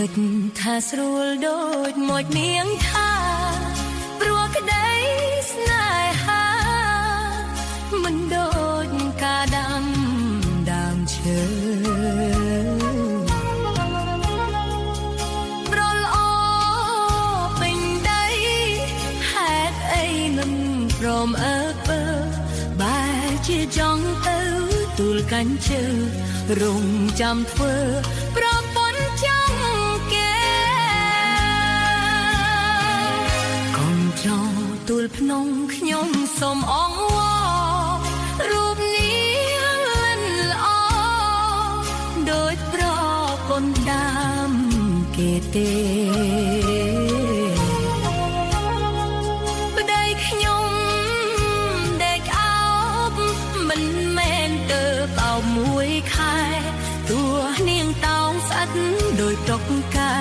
គិតថាស្រួលដូចមកនាងថាព្រោះក្តីស្នេហាមិនដូចការដាំដើមឈើប្រល្អពេញដីហេតុអីមិនព្រមអើពើបែរជាចង់ទៅទូលកាញ់ជើរងចាំធ្វើប្រពន្ធចាំគេកុំចោលទូលភ្នំខ្ញុំសូមអង្វររូបនាងលិនល្អដូចប្រពន្ធដើមគេទេប្តីខ្ញុំដេកអោបមិនមែនទៅបោមួយខែទោះនាងតោងស្អិតដោយតុកកែ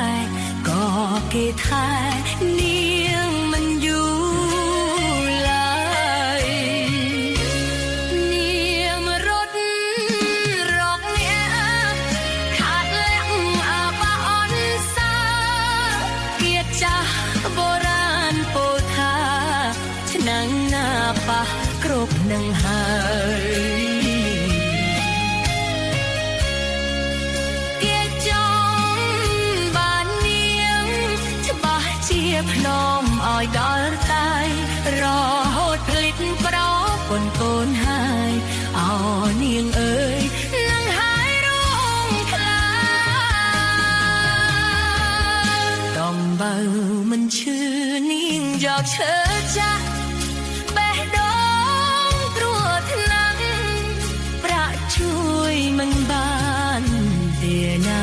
ក៏គេថែនាងមិនយូរឡើយនាងរត់រកអ្នកខាត់លាក់អាបាអនសាគៀតចាស់បុរាណពោលថាឆ្នាំងណាប៉ះគ្រប់នឹងហើយភ្នំឲ្យដល់តែរហូតភ្លេចប្រពន្ធកូនហើយអោនាងអើយនឹងហើយរងខ្លាតំបើមិនឈឺនាងយកឈើចាក់បេះដូងគ្រោះថ្នាក់ប្រាក់ជួយមិនបានទេណា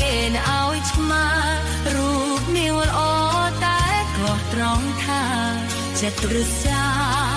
គេឲ្យឆ្មារូបនាងល្អតែក៏ត្រង់ថាចិត្តរសា